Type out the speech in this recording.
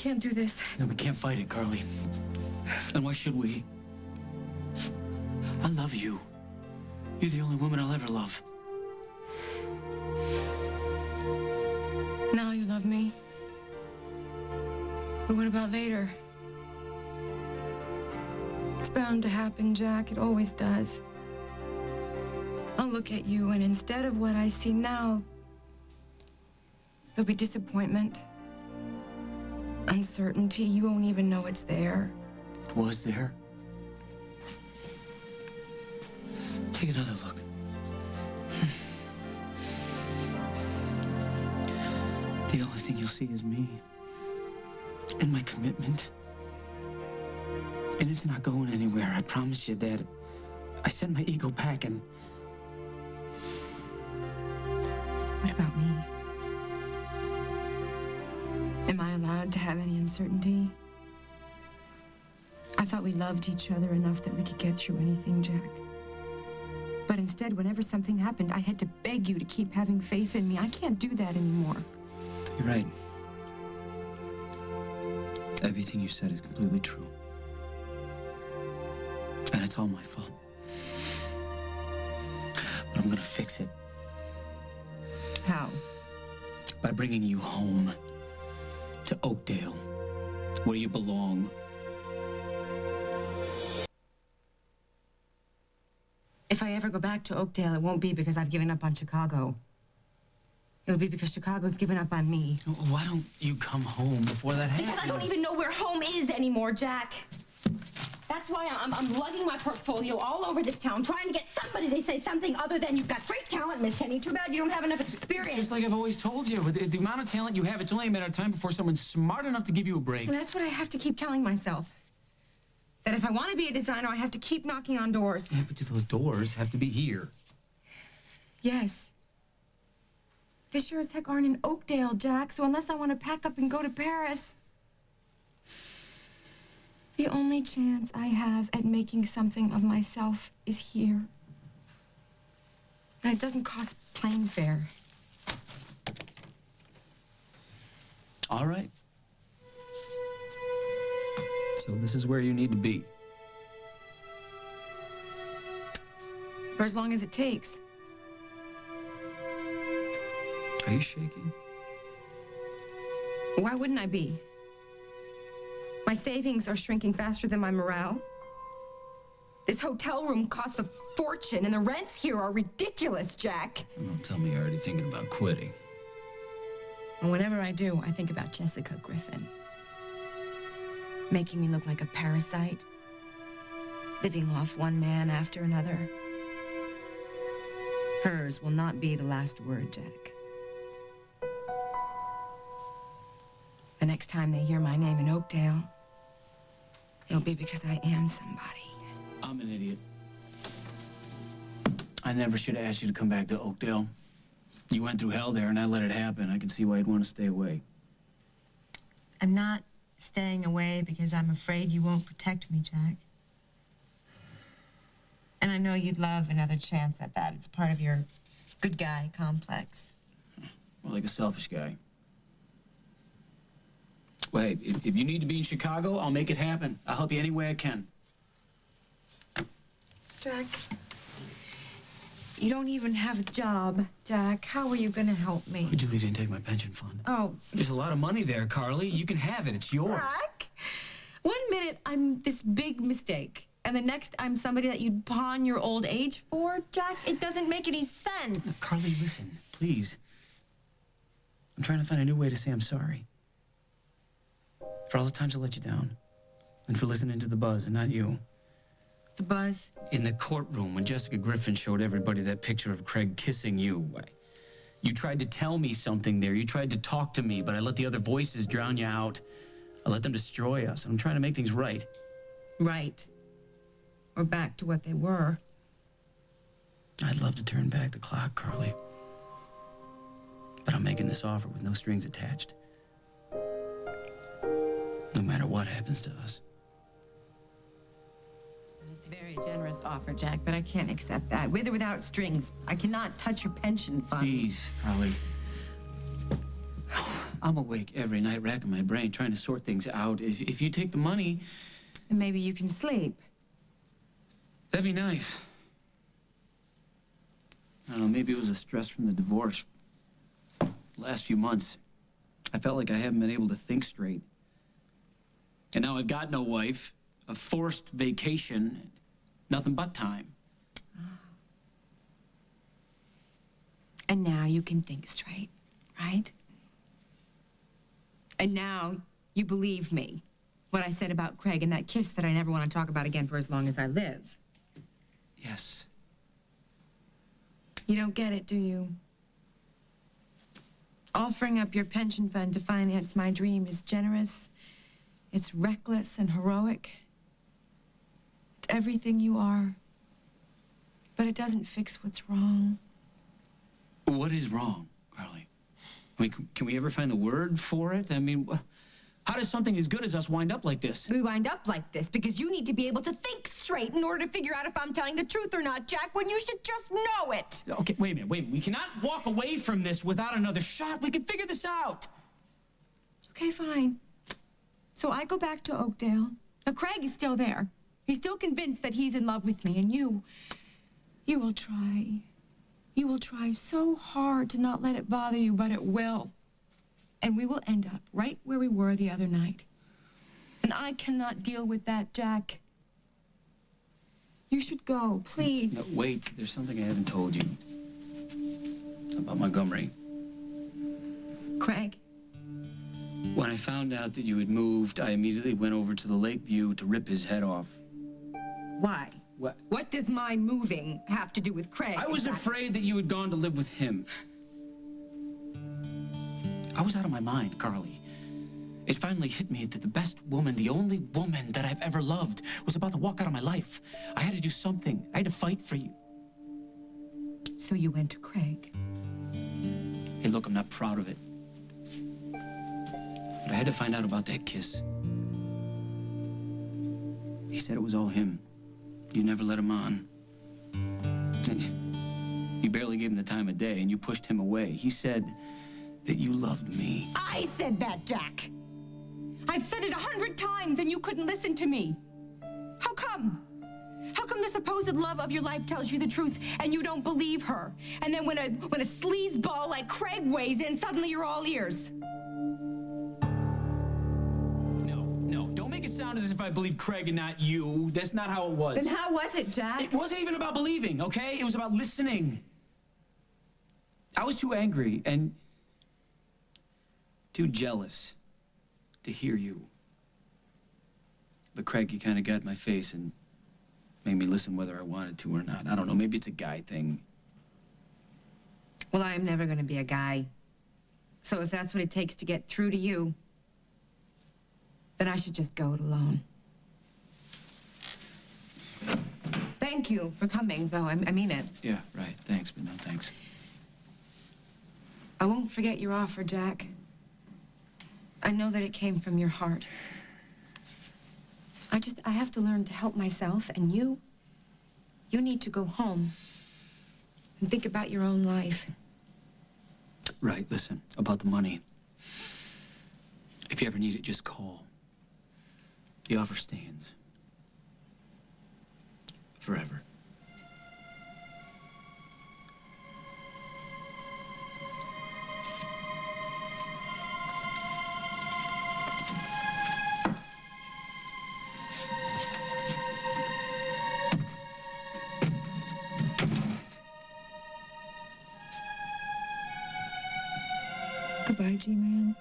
can't do this. No, we can't fight it, Carly. And why should we? I love you. You're the only woman I'll ever love. Now you love me. But what about later? It's bound to happen, Jack. It always does. I'll look at you, and instead of what I see now, there'll be disappointment, uncertainty. You won't even know it's there. It was there. Take another look. The only thing you'll see is me and my commitment. And it's not going anywhere. I promise you that. I sent my ego back and... What about me? Am I allowed to have any uncertainty? I thought we loved each other enough that we could get through anything, Jack. But instead, whenever something happened, I had to beg you to keep having faith in me. I can't do that anymore. You're right. Everything you said is completely true. And it's all my fault. But I'm gonna fix it. How? By bringing you home. To Oakdale. Where you belong. If I ever go back to Oakdale, it won't be because I've given up on Chicago. It'll be because Chicago's given up on me. Why don't you come home before that happens? Because I don't even know where home is anymore, Jack. That's why I'm lugging my portfolio all over this town, trying to get somebody to say something other than you've got great talent, Miss Tenney. Too bad you don't have enough experience. Just like I've always told you, with the amount of talent you have, it's only a matter of time before someone's smart enough to give you a break. Well, that's what I have to keep telling myself. That if I want to be a designer, I have to keep knocking on doors. Yeah, but those doors have to be here. Yes. They sure as heck aren't in Oakdale, Jack, so unless I want to pack up and go to Paris... The only chance I have at making something of myself is here. And it doesn't cost plane fare. All right. So this is where you need to be. For as long as it takes. Are you shaking? Why wouldn't I be? My savings are shrinking faster than my morale. This hotel room costs a fortune, and the rents here are ridiculous, Jack. Don't tell me you're already thinking about quitting. And whenever I do, I think about Jessica Griffin. Making me look like a parasite. Living off one man after another. Hers will not be the last word, Jack. The next time they hear my name in Oakdale, it'll be because I am somebody. I'm an idiot. I never should have asked you to come back to Oakdale. You went through hell there, and I let it happen. I can see why you'd want to stay away. I'm not staying away because I'm afraid you won't protect me, Jack. And I know you'd love another chance at that. It's part of your good guy complex. More like a selfish guy. Well, hey, if you need to be in Chicago, I'll make it happen. I'll help you any way I can. Jack, you don't even have a job, Jack. How are you going to help me? Julie didn't take my pension fund. Oh. There's a lot of money there, Carly. You can have it. It's yours. Jack, 1 minute I'm this big mistake, and the next I'm somebody that you'd pawn your old age for, Jack. It doesn't make any sense. Now, Carly, listen, please. I'm trying to find a new way to say I'm sorry. For all the times I let you down. And for listening to the buzz and not you. The buzz? In the courtroom when Jessica Griffin showed everybody that picture of Craig kissing you. You tried to tell me something there. You tried to talk to me, but I let the other voices drown you out. I let them destroy us. I'm trying to make things right. Right. Or back to what they were. I'd love to turn back the clock, Carly. But I'm making this offer with no strings attached. No matter what happens to us. It's a very generous offer, Jack, but I can't accept that. With or without strings. I cannot touch your pension fund. Please, Carly. I'm awake every night, racking my brain, trying to sort things out. If you take the money... And maybe you can sleep. That'd be nice. I don't know, maybe it was the stress from the divorce. Last few months, I felt like I haven't been able to think straight. And now I've got no wife, a forced vacation, nothing but time. And now you can think straight, right? And now you believe me, what I said about Craig and that kiss that I never want to talk about again for as long as I live. Yes. You don't get it, do you? Offering up your pension fund to finance my dream is generous. It's reckless and heroic. It's everything you are. But it doesn't fix what's wrong. What is wrong, Carly? I mean, can we ever find a word for it? I mean, how does something as good as us wind up like this? We wind up like this because you need to be able to think straight in order to figure out if I'm telling the truth or not, Jack, when you should just know it. Okay, wait a minute. We cannot walk away from this without another shot. We can figure this out. Okay, fine. So I go back to Oakdale. Now, Craig is still there. He's still convinced that he's in love with me, and you will try. You will try so hard to not let it bother you, but it will. And we will end up right where we were the other night. And I cannot deal with that, Jack. You should go, please. No, wait. There's something I haven't told you. About Montgomery. Craig. When I found out that you had moved, I immediately went over to the Lakeview to rip his head off. Why? What? What does my moving have to do with Craig? I was afraid that you had gone to live with him. I was out of my mind, Carly. It finally hit me that the best woman, the only woman that I've ever loved, was about to walk out of my life. I had to do something. I had to fight for you. So you went to Craig. Hey, look, I'm not proud of it. But I had to find out about that kiss. He said it was all him. You never let him on. You barely gave him the time of day, and you pushed him away. He said that you loved me. I said that, Jack. I've said it 100 times, and you couldn't listen to me. How come? How come the supposed love of your life tells you the truth, and you don't believe her? And then when a sleazeball like Craig weighs in, suddenly you're all ears. No, don't make it sound as if I believe Craig and not you. That's not how it was. Then how was it, Jack? It wasn't even about believing, okay? It was about listening. I was too angry and too jealous to hear you. But Craig, you kind of got in my face and made me listen whether I wanted to or not. I don't know, maybe it's a guy thing. Well, I am never going to be a guy. So if that's what it takes to get through to you, then I should just go it alone. Thank you for coming, though. I mean it. Yeah, right. Thanks, but no thanks. I won't forget your offer, Jack. I know that it came from your heart. I have to learn to help myself, and you need to go home and think about your own life. Right, listen, about the money. If you ever need it, just call. The offer stands. Forever. Goodbye, G-Man.